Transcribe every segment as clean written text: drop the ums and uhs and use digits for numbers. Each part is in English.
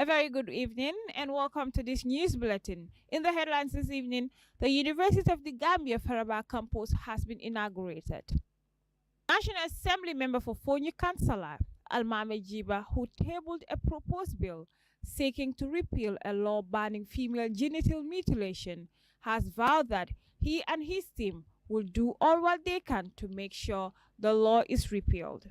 very good evening and welcome to this news bulletin. In the headlines this evening, the University of the Gambia Faraba campus has been inaugurated. National Assembly member for Fonyi Councillor Almame Jiba, who tabled a proposed bill seeking to repeal a law banning female genital mutilation, has vowed that he and his team will do all what they can to make sure the law is repealed.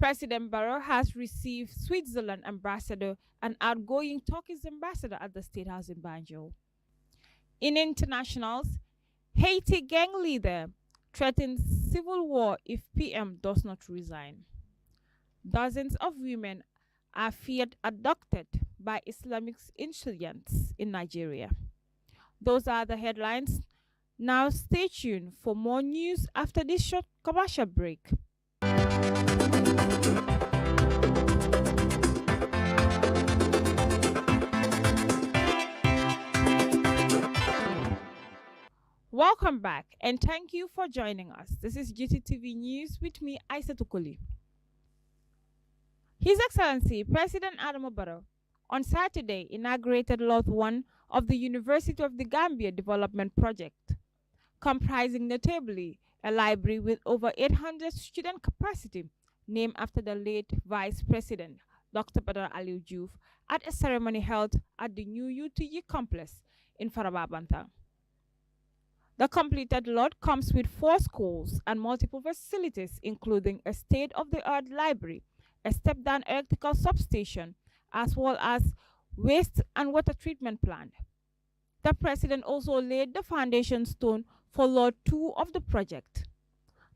President Barrow has received Switzerland ambassador and outgoing Turkish ambassador at the State House in Banjul. In internationals, Haiti gang leader threatens civil war if PM does not resign. Dozens of women are feared abducted by Islamic insurgents in Nigeria. Those are the headlines. Now stay tuned for more news after this short commercial break. Welcome back and thank you for joining us. This is Gttv News with me, Aisa Tukuli. His Excellency President Adama Barrow on Saturday inaugurated Lot 1 of the University of the Gambia Development Project, comprising notably a library with over 800 student capacity named after the late Vice President Dr. Badar Aliu Diouf at a ceremony held at the new UTG complex in Faraba Bantang. The completed lot comes with 4 schools and multiple facilities, including a state-of-the-art library, a step-down electrical substation, as well as waste and water treatment plant. The President also laid the foundation stone for Lot 2 of the project.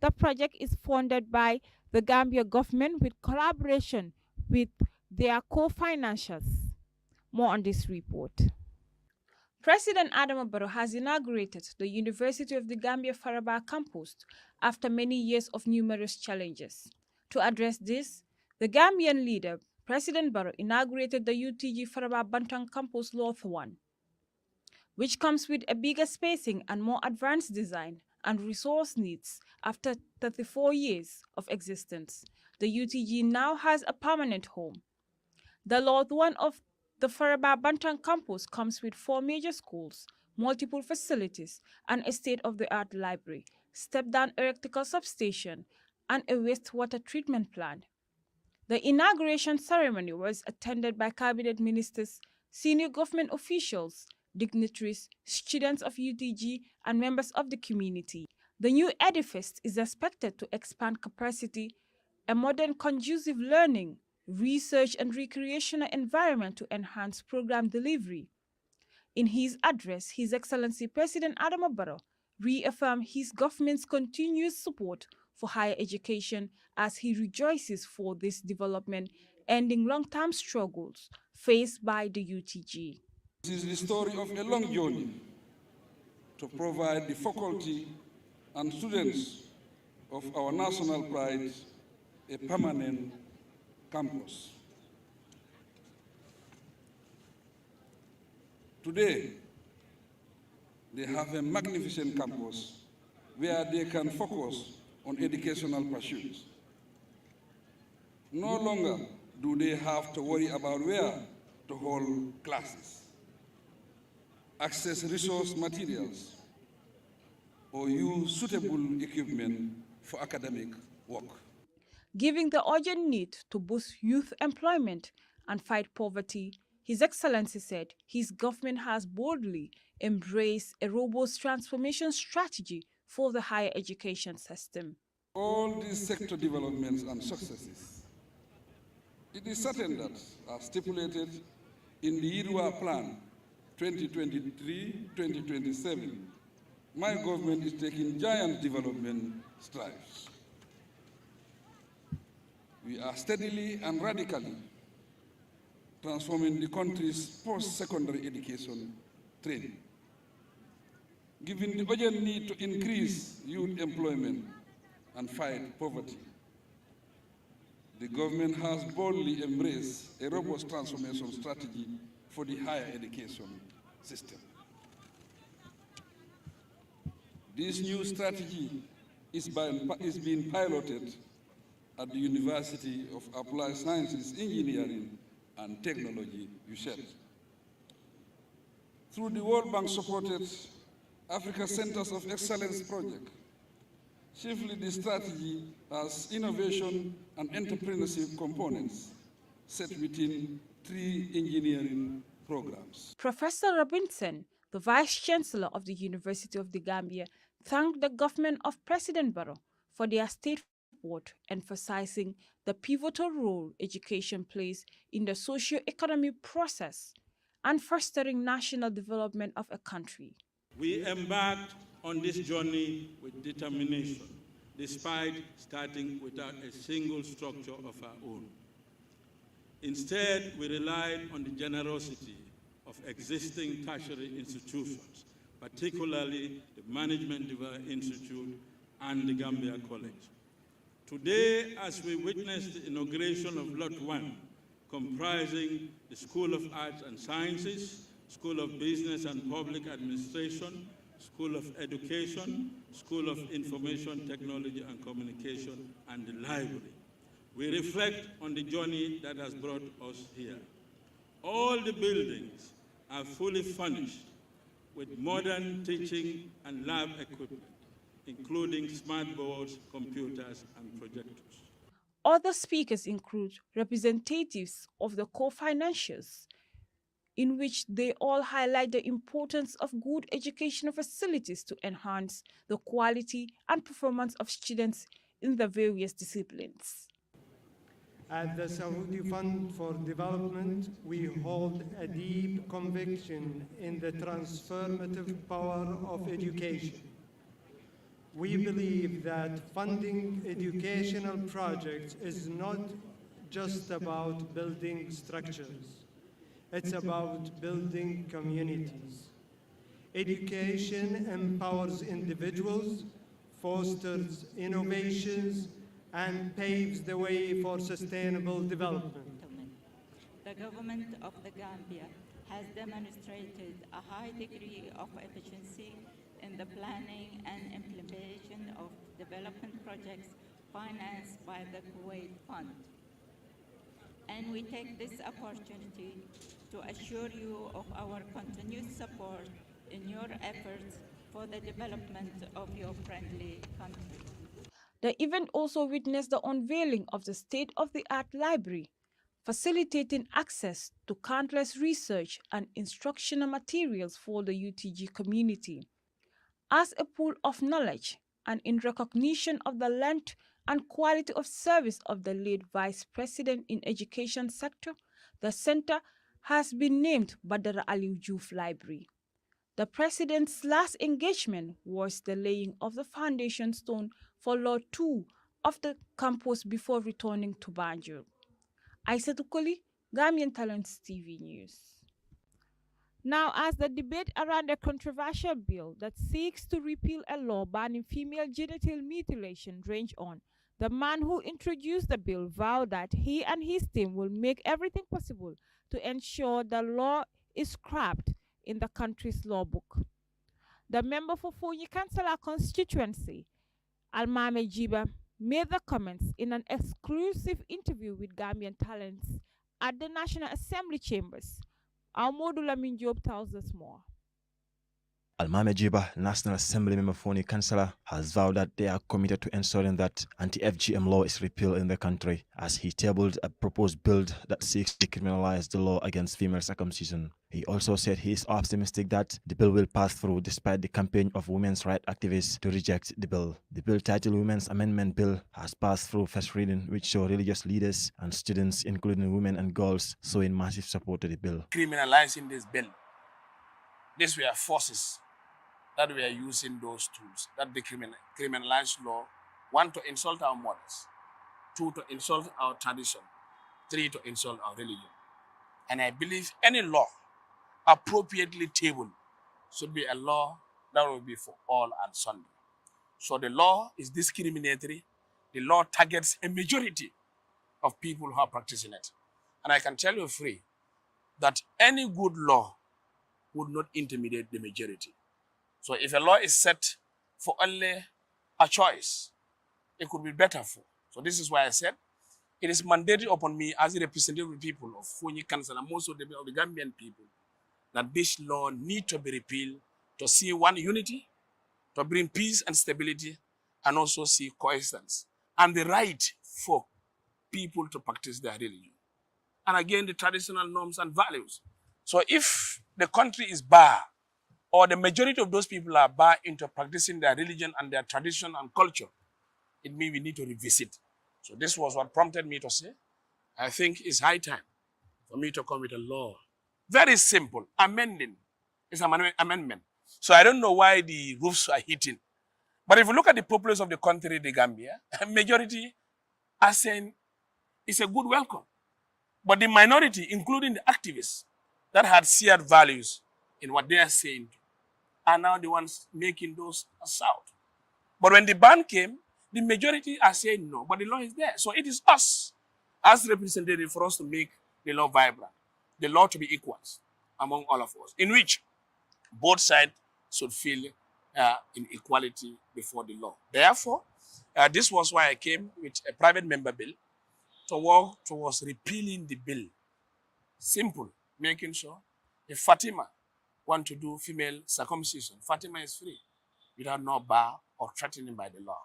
The project is funded by the Gambia government with collaboration with their co-financiers. More on this report. President Adama Barrow has inaugurated the University of the Gambia Faraba campus after many years of numerous challenges. To address this, the Gambian leader, President Barrow, inaugurated the UTG Faraba Bantang campus Lot 1, which comes with a bigger spacing and more advanced design and resource needs. After 34 years of existence, the UTG now has a permanent home. The Lot 1 of the Faraba Bantang campus comes with 4 major schools, multiple facilities, and a state-of-the-art library, step-down electrical substation, and a wastewater treatment plant. The inauguration ceremony was attended by cabinet ministers, senior government officials, dignitaries, students of UTG, and members of the community. The new edifice is expected to expand capacity, a modern conducive learning, research and recreational environment to enhance program delivery. In his address, His Excellency President Adama Barrow reaffirmed his government's continuous support for higher education as he rejoices for this development, ending long-term struggles faced by the UTG. This is the story of a long journey to provide the faculty and students of our national pride a permanent campus. Today, they have a magnificent campus where they can focus on educational pursuits. No longer do they have to worry about where to hold classes, access resource materials, or use suitable equipment for academic work. Given the urgent need to boost youth employment and fight poverty, His Excellency said his government has boldly embraced a robust transformation strategy for the higher education system. All these sector developments and successes, it is certain that, as stipulated in the IRWA Plan 2023-2027, my government is taking giant development strides. We are steadily and radically transforming the country's post-secondary education training. Given the urgent need to increase youth employment and fight poverty, the government has boldly embraced a robust transformation strategy for the higher education system. This new strategy is being piloted at the University of Applied Sciences, Engineering, and technology, you said. Through the World Bank-supported Africa Centers of Excellence project, chiefly the strategy has innovation and entrepreneurship components set within 3 engineering programs. Professor Robinson, the Vice Chancellor of the University of the Gambia, thanked the government of President Barrow for their state report, emphasizing the pivotal role education plays in the socio-economic process and fostering national development of a country. We embarked on this journey with determination, despite starting without a single structure of our own. Instead, we relied on the generosity of existing tertiary institutions, particularly the Management Development Institute and the Gambia College. Today, as we witness the inauguration of Lot 1, comprising the School of Arts and Sciences, School of Business and Public Administration, School of Education, School of Information Technology and Communication, and the library, we reflect on the journey that has brought us here. All the buildings are fully furnished with modern teaching and lab equipment, including smart boards, computers, and projectors. Other speakers include representatives of the co-financiers, in which they all highlight the importance of good educational facilities to enhance the quality and performance of students in the various disciplines. At the Saudi Fund for Development, we hold a deep conviction in the transformative power of education. We believe that funding educational projects is not just about building structures. It's about building communities. Education empowers individuals, fosters innovations, and paves the way for sustainable development. The government of the Gambia has demonstrated a high degree of efficiency in the planning and implementation of development projects financed by the Kuwait Fund. And we take this opportunity to assure you of our continued support in your efforts for the development of your friendly country. The event also witnessed the unveiling of the state-of-the-art library, facilitating access to countless research and instructional materials for the UTG community. As a pool of knowledge and in recognition of the length and quality of service of the late Vice President in Education sector, the center has been named Badara Aliu Juf Library. The President's last engagement was the laying of the foundation stone for Lot 2 of the campus before returning to Banjul. Aissatou Koli, Gambian Talents TV News. Now, as the debate around a controversial bill that seeks to repeal a law banning female genital mutilation rage on, the man who introduced the bill vowed that he and his team will make everything possible to ensure the law is scrapped in the country's law book. The member for Fonyi Councillor constituency, Almame Jiba, made the comments in an exclusive interview with Gambian Talents at the National Assembly chambers. Almodu Lamin Job tells us more. Almame Jiba, National Assembly member for Councillor, has vowed that they are committed to ensuring that anti-FGM law is repealed in the country, as he tabled a proposed bill that seeks to criminalize the law against female circumcision. He also said he is optimistic that the bill will pass through despite the campaign of women's rights activists to reject the bill. The bill titled Women's Amendment Bill has passed through first reading, which show religious leaders and students, including women and girls, showing massive support to the bill. Criminalizing this bill, these were forces that we are using those tools, that the criminalized law, 1, to insult our mothers, 2, to insult our tradition, 3, to insult our religion. And I believe any law appropriately tabled should be a law that will be for all and sundry. So the law is discriminatory. The law targets a majority of people who are practicing it. And I can tell you free that any good law would not intimidate the majority. So if a law is set for only a choice, it could be better for. So this is why I said it is mandatory upon me as a representative of the people of Fonyi Council and most of the Gambian people that this law need to be repealed to see one unity, to bring peace and stability, and also see coexistence and the right for people to practice their religion. And again, the traditional norms and values. So if the country is barred, or the majority of those people are barred into practicing their religion and their tradition and culture, it means we need to revisit. So this was what prompted me to say, I think it's high time for me to come with a law. Very simple, amending. It's an amendment. So I don't know why the roofs are hitting. But if you look at the populace of the country, the Gambia, majority are saying it's a good welcome. But the minority, including the activists that had shared values in what they are saying, are now the ones making those assault. But when the ban came, the majority are saying no, but the law is there. So it is us, as representatives, for us to make the law vibrant, the law to be equals among all of us, in which both sides should feel in equality before the law. Therefore, this was why I came with a private member bill to work towards repealing the bill. Simple, making sure if Fatima want to do female circumcision, Fatima is free without no bar or threatening by the law.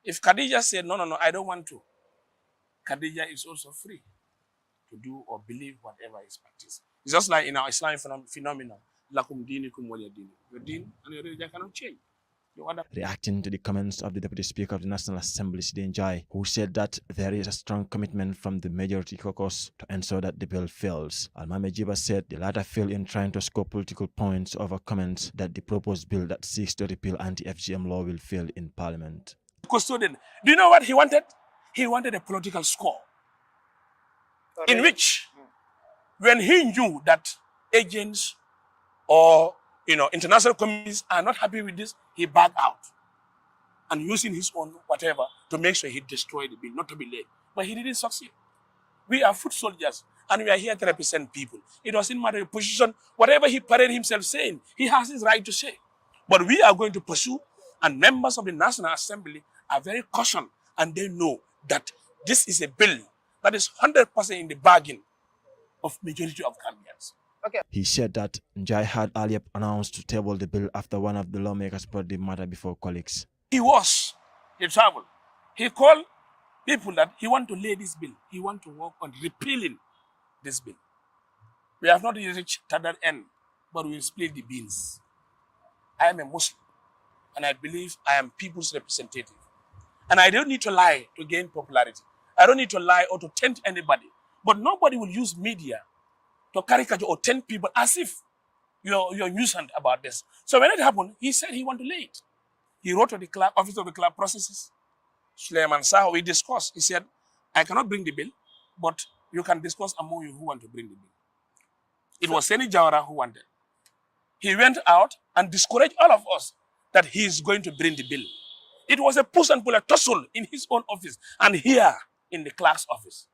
If Khadija said, no, I don't want to, Khadija is also free to do or believe whatever is practiced. It's just like in our Islamic phenomenon, lakum dinikum waliya dini. Your deen and your religion cannot change. Reacting to the comments of the Deputy Speaker of the National Assembly, Sidin Jai, who said that there is a strong commitment from the majority caucus to ensure that the bill fails. Almame Jiba said the latter failed in trying to score political points over comments that the proposed bill that seeks to repeal anti-FGM law will fail in Parliament. Custodian, do you know what he wanted? He wanted a political score. Okay. In which, when he knew that agents or international communities are not happy with this, he backed out and using his own whatever to make sure he destroyed the bill, not to be late. But he didn't succeed. We are foot soldiers and we are here to represent people. It doesn't matter the position, whatever he paraded himself saying, he has his right to say. But we are going to pursue, and members of the National Assembly are very cautious and they know that this is a bill that is 100% in the bargain of majority of Gambians. Okay. He said that Njai had earlier announced to table the bill after one of the lawmakers brought the matter before colleagues. He traveled. He called people that he want to lay this bill. He want to work on repealing this bill. We have not reached that end, but we will split the beans. I am a Muslim, and I believe I am people's representative. And I don't need to lie to gain popularity. I don't need to lie or to tempt anybody. But nobody will use media to caricature or tempt people as if you're nuisance about this. So when it happened, he said he wanted to lay it. He wrote to the club, office of the club processes. Suleiman Saho, we discussed. He said, I cannot bring the bill, but you can discuss among you who want to bring the bill. It was Seni Jawara who wanted. He went out and discouraged all of us that he is going to bring the bill. It was a push and pull, a tussle in his own office and here in the clerk's office.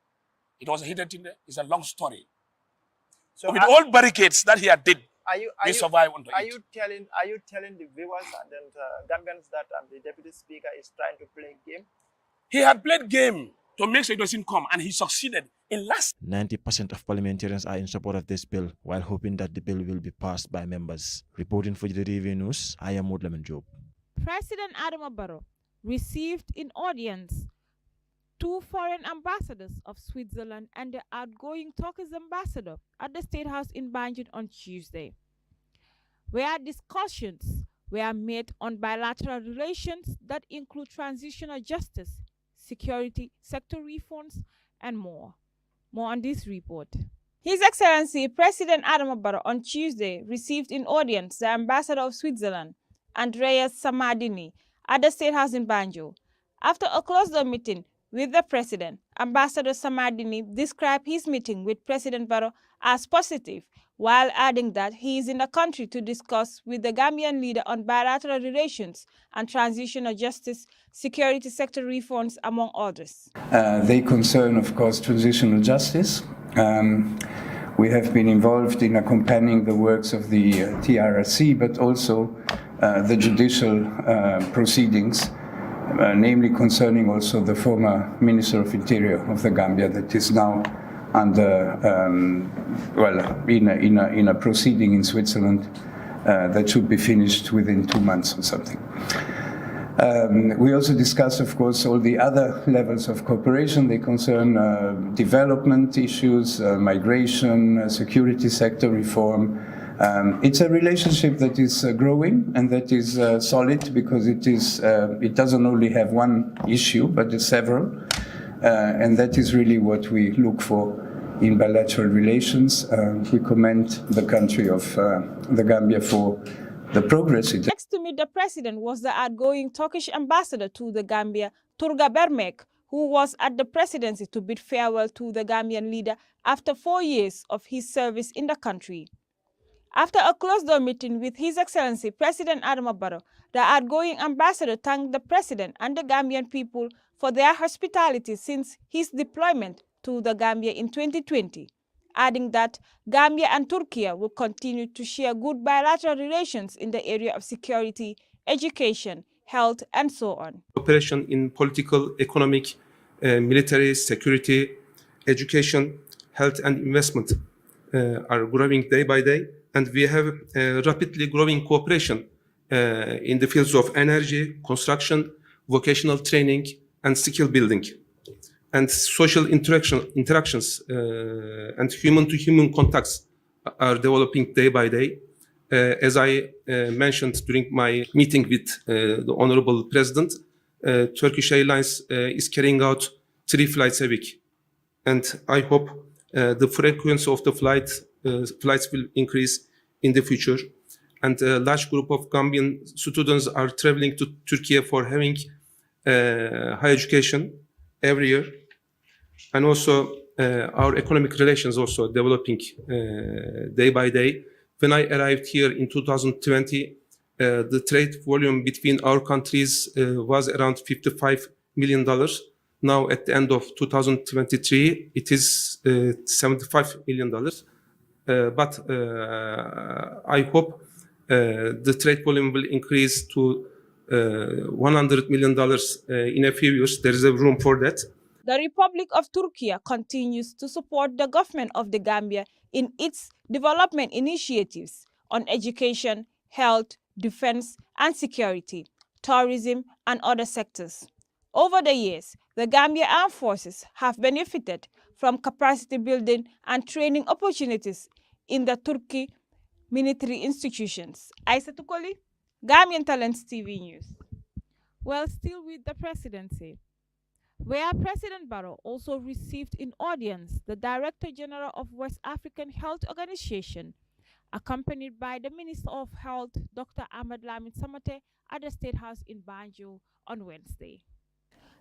It was a heated thing. It's a long story. So with all barricades that he had did, we survived on Are you telling the viewers and Gambians that the Deputy Speaker is trying to play a game? He had played game to make sure it doesn't come, and he succeeded in last. 90% of parliamentarians are in support of this bill, while hoping that the bill will be passed by members. Reporting for Gttv News, I am Woodlaman Job. President Adama Barrow received in audience 2 foreign ambassadors of Switzerland and the outgoing Turkish ambassador at the State House in Banjul on Tuesday, where discussions were made on bilateral relations that include transitional justice, security, sector reforms, and more. More on this report. His Excellency President Adama Barrow on Tuesday received in audience the ambassador of Switzerland, Andreas Samadini, at the State House in Banjul. After a closed-door meeting with the President, Ambassador Samadini described his meeting with President Barrow as positive, while adding that he is in the country to discuss with the Gambian leader on bilateral relations and transitional justice, security sector reforms, among others. They concern, of course, transitional justice. We have been involved in accompanying the works of the TRRC, but also the judicial proceedings namely concerning also the former Minister of Interior of the Gambia that is now under, in a proceeding in Switzerland that should be finished within 2 months or something. We also discussed, of course, all the other levels of cooperation. They concern development issues, migration, security sector reform. It's a relationship that is growing and that is solid because it doesn't only have one issue, but several. And that is really what we look for in bilateral relations. We commend the country of the Gambia for the progress it. Next to meet the president was the outgoing Turkish ambassador to the Gambia, Turga Bermek, who was at the presidency to bid farewell to the Gambian leader after 4 years of his service in the country. After a closed-door meeting with His Excellency President Adama Barrow, the outgoing ambassador thanked the president and the Gambian people for their hospitality since his deployment to the Gambia in 2020, adding that Gambia and Turkey will continue to share good bilateral relations in the area of security, education, health, and so on. Cooperation in political, economic, military, security, education, health, and investment are growing day by day. And we have rapidly growing cooperation in the fields of energy, construction, vocational training, and skill building. And social interactions and human-to-human contacts are developing day by day. As I mentioned during my meeting with the Honorable President, Turkish Airlines is carrying out 3 flights a week. And I hope the frequency of the flights will increase in the future. And a large group of Gambian students are traveling to Turkey for having higher education every year. And also our economic relations also developing day by day. When I arrived here in 2020, the trade volume between our countries was around $55 million. Now at the end of 2023, it is $75 million. But I hope the trade volume will increase to $100 million in a few years. There is a room for that. The Republic of Turkey continues to support the government of the Gambia in its development initiatives on education, health, defense, and security, tourism, and other sectors. Over the years, the Gambia Armed Forces have benefited from capacity building and training opportunities in the Turkey military institutions. Aisa Tukoli, Gambian Talents TV News. Well, still with the presidency, where President Barrow also received in audience the Director General of West African Health Organization, accompanied by the Minister of Health, Dr. Ahmad Lamin Samate, at the State House in Banjul on Wednesday.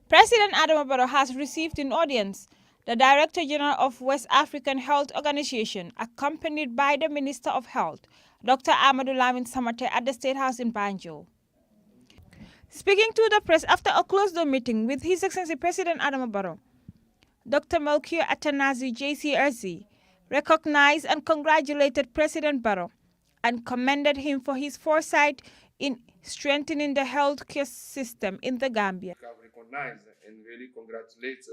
President Adama Barrow has received in audience the Director General of West African Health Organization, accompanied by the Minister of Health, Dr. Ahmad Lamin Samate, at the State House in Banjul. Speaking to the press after a closed-door meeting with His Excellency President Adama Barrow, Dr. Melchior Atanazi JCRC recognized and congratulated President Barrow and commended him for his foresight in strengthening the healthcare system in the Gambia. I recognize and really congratulate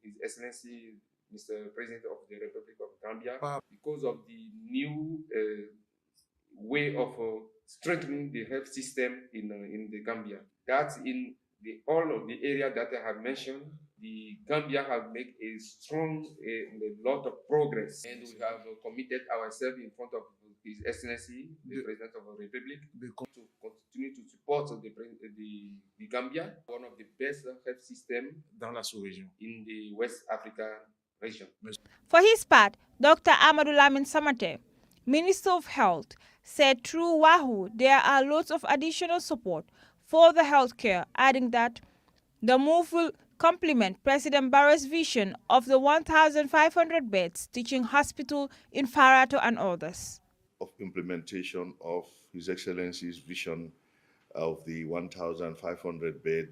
His Excellency Mr. President of the Republic of Gambia because of the new way of strengthening the health system in the Gambia. That's in all of the area that I have mentioned. The Gambia have made a strong, a lot of progress, and we have committed ourselves in front of His Excellency, the President of the Republic, to continue to support the Gambia, one of the best health systems in the West Africa region. For his part, Dr. Amadou Lamin Samate, Minister of Health, said through WAHU there are lots of additional support for the healthcare, adding that the move will complement President Barrow's vision of the 1,500 beds teaching hospital in Farato and others. Of implementation of His Excellency's vision of the 1,500 bed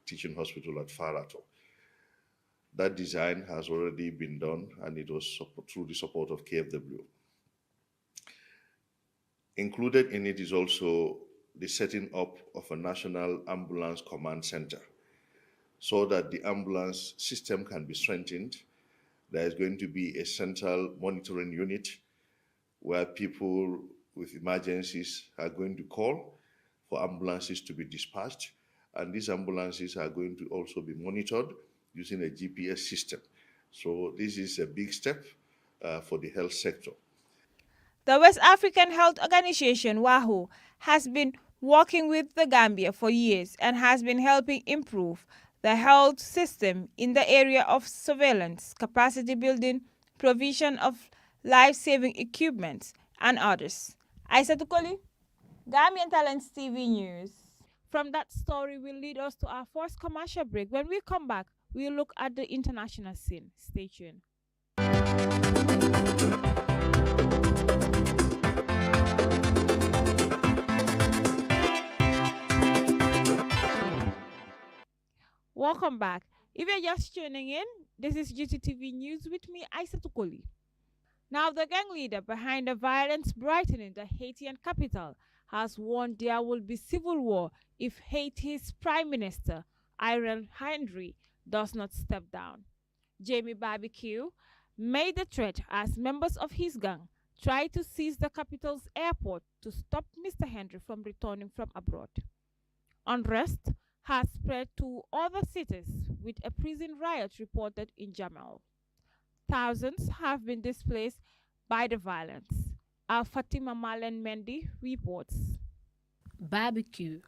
teaching hospital at Farato. That design has already been done, and it was through the support of KFW. Included in it is also the setting up of a national ambulance command center so that the ambulance system can be strengthened. There is going to be a central monitoring unit where people with emergencies are going to call for ambulances to be dispatched. And these ambulances are going to also be monitored using a GPS system. So this is a big step for the health sector. The West African Health Organization, WAHO, has been working with the Gambia for years and has been helping improve the health system in the area of surveillance, capacity building, provision of life-saving equipment, and others. Aissatou Koli, Gambian Talents TV News. From that story will lead us to our first commercial break. When we come back, we'll look at the international scene. Stay tuned. Welcome back. If you're just tuning in, this is Gttv News with me, Aissatou Koli. Now, the gang leader behind the violence brightening the Haitian capital has warned there will be civil war if Haiti's Prime Minister, Ariel Henry, does not step down. Jamie Barbecue made the threat as members of his gang tried to seize the capital's airport to stop Mr. Henry from returning from abroad. Unrest has spread to other cities, with a prison riot reported in Jamal. Thousands have been displaced by the violence. Our Fatima Malen Mendy reports. Barbecue,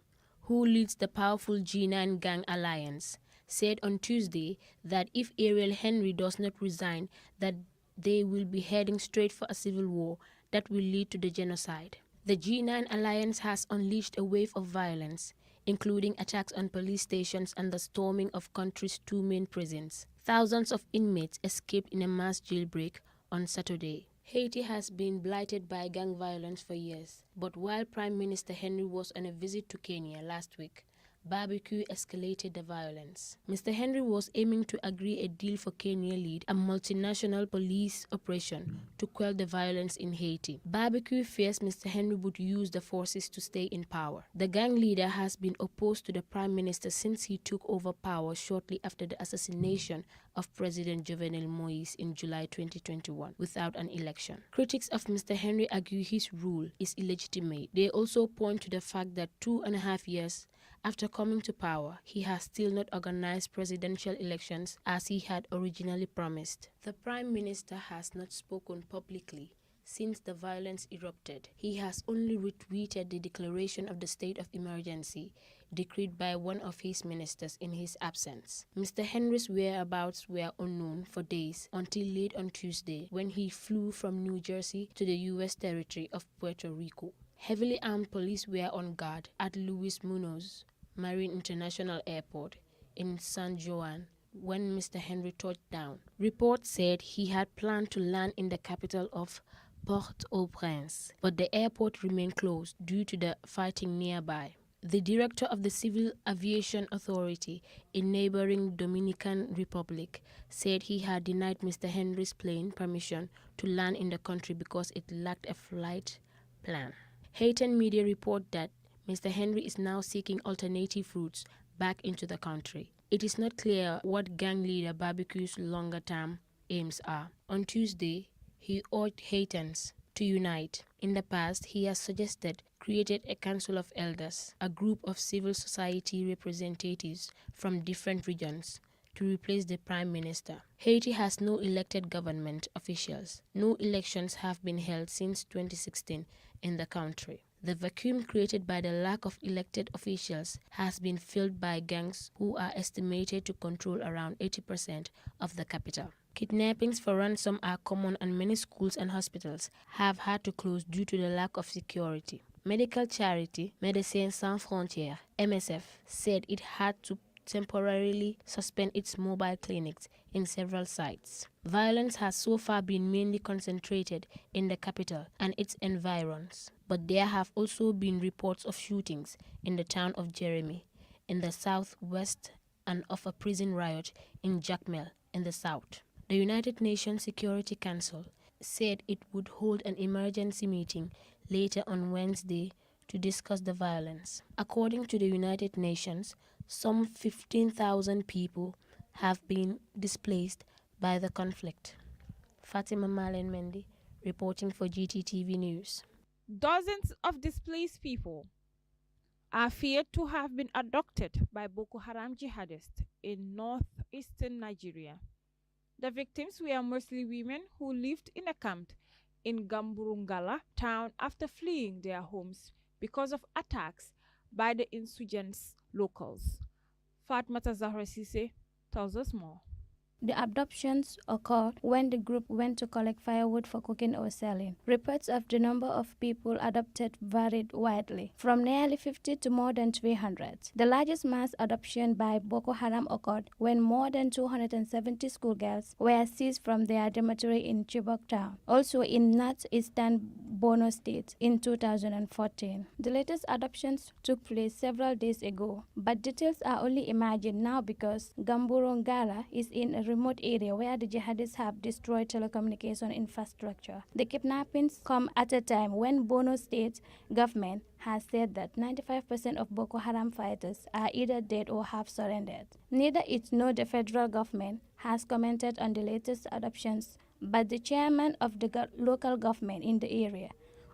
who leads the powerful G9 gang alliance, said on Tuesday that if Ariel Henry does not resign, that they will be heading straight for a civil war that will lead to the genocide. The G9 alliance has unleashed a wave of violence, including attacks on police stations and the storming of country's two main prisons. Thousands of inmates escaped in a mass jailbreak on Saturday. Haiti has been blighted by gang violence for years, but while Prime Minister Henry was on a visit to Kenya last week, Barbecue escalated the violence. Mr. Henry was aiming to agree a deal for Kenya lead a multinational police operation to quell the violence in Haiti. Barbecue fears Mr. Henry would use the forces to stay in power. The gang leader has been opposed to the Prime Minister since he took over power shortly after the assassination of President Jovenel Moïse in July 2021 without an election. Critics of Mr. Henry argue his rule is illegitimate. They also point to the fact that 2.5 years after coming to power, he has still not organized presidential elections as he had originally promised. The Prime Minister has not spoken publicly since the violence erupted. He has only retweeted the declaration of the state of emergency decreed by one of his ministers in his absence. Mr. Henry's whereabouts were unknown for days until late on Tuesday when he flew from New Jersey to the U.S. territory of Puerto Rico. Heavily armed police were on guard at Luis Munoz Marine International Airport in San Juan when Mr. Henry touched down. Reports said he had planned to land in the capital of Port-au-Prince, but the airport remained closed due to the fighting nearby. The director of the Civil Aviation Authority in neighboring Dominican Republic said he had denied Mr. Henry's plane permission to land in the country because it lacked a flight plan. Haitian media report that Mr. Henry is now seeking alternative routes back into the country. It is not clear what gang leader Barbecue's longer-term aims are. On Tuesday, he urged Haitians to unite. In the past, he has created a Council of Elders, a group of civil society representatives from different regions, to replace the Prime Minister. Haiti has no elected government officials. No elections have been held since 2016 in the country. The vacuum created by the lack of elected officials has been filled by gangs who are estimated to control around 80% of the capital. Kidnappings for ransom are common and many schools and hospitals have had to close due to the lack of security. Medical charity Médecins Sans Frontières, MSF, said it had to temporarily suspend its mobile clinics in several sites. Violence has so far been mainly concentrated in the capital and its environs, but there have also been reports of shootings in the town of Jeremy in the southwest and of a prison riot in Jacmel in the south. The United Nations Security Council said it would hold an emergency meeting later on Wednesday to discuss the violence. According to the United Nations, some 15,000 people have been displaced by the conflict. Fatima Malen Mendy, reporting for GTTV News. Dozens of displaced people are feared to have been abducted by Boko Haram jihadists in northeastern Nigeria. The victims were mostly women who lived in a camp in Gamburungala town after fleeing their homes because of attacks by the insurgents locals. Fatmata Zahra Sise tells us more. The abductions occurred when the group went to collect firewood for cooking or selling. Reports of the number of people adopted varied widely, from nearly 50 to more than 300. The largest mass adoption by Boko Haram occurred when more than 270 schoolgirls were seized from their dormitory in Chibok town, also in northeastern Borno State in 2014. The latest adoptions took place several days ago, but details are only imagined now because Gamburongara is in a remote area where the jihadists have destroyed telecommunication infrastructure. The kidnappings come at a time when Borno State government has said that 95% of Boko Haram fighters are either dead or have surrendered. Neither it nor the federal government has commented on the latest adoptions, but the chairman of the local government in the area,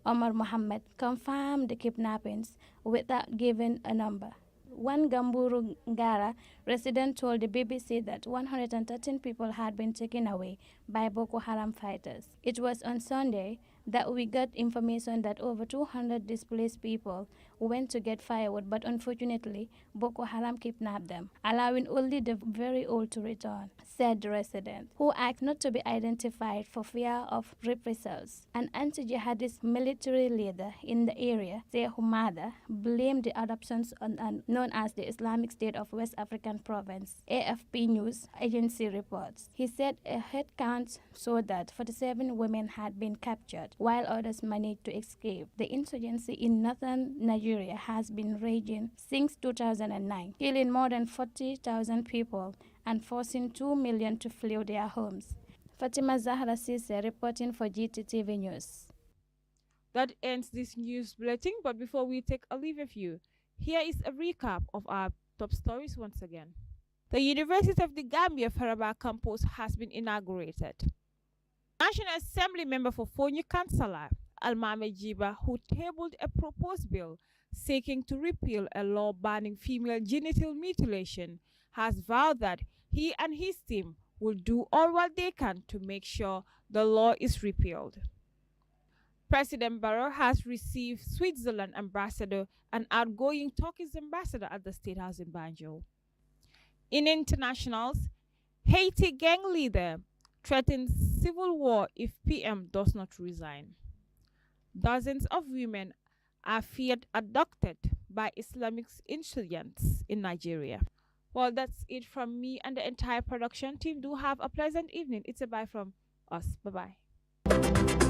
Omar Mohammed, confirmed the kidnappings without giving a number. One Gamburu Ngara resident told the BBC that 113 people had been taken away by Boko Haram fighters. It was on Sunday that we got information that over 200 displaced people went to get firewood, but unfortunately, Boko Haram kidnapped them, allowing only the very old to return, said the resident, who asked not to be identified for fear of reprisals. An anti-jihadist military leader in the area, Sheikh Humada, blamed the adoptions on known as the Islamic State of West African Province, AFP News agency reports. He said a head count showed that 47 women had been captured, while others managed to escape. The insurgency in northern Nigeria has been raging since 2009, killing more than 40,000 people and forcing 2 million to flee their homes. Fatima Zahra Sise reporting for GTTV News. That ends this news bulletin, but before we take a leave of you, here is a recap of our top stories once again. The University of the Gambia Faraba campus has been inaugurated. National Assembly member for Fonyi Councillor Almame Jiba, who tabled a proposed bill seeking to repeal a law banning female genital mutilation, has vowed that he and his team will do all what they can to make sure the law is repealed. President Barrow has received Switzerland ambassador and outgoing Turkish ambassador at the State House in Banjul. In internationals, Haiti gang leader threatens civil war if PM does not resign. Dozens of women are feared abducted by Islamic insurgents in Nigeria. Well, that's it from me and the entire production team. Do have a pleasant evening. It's a bye from us. Bye-bye.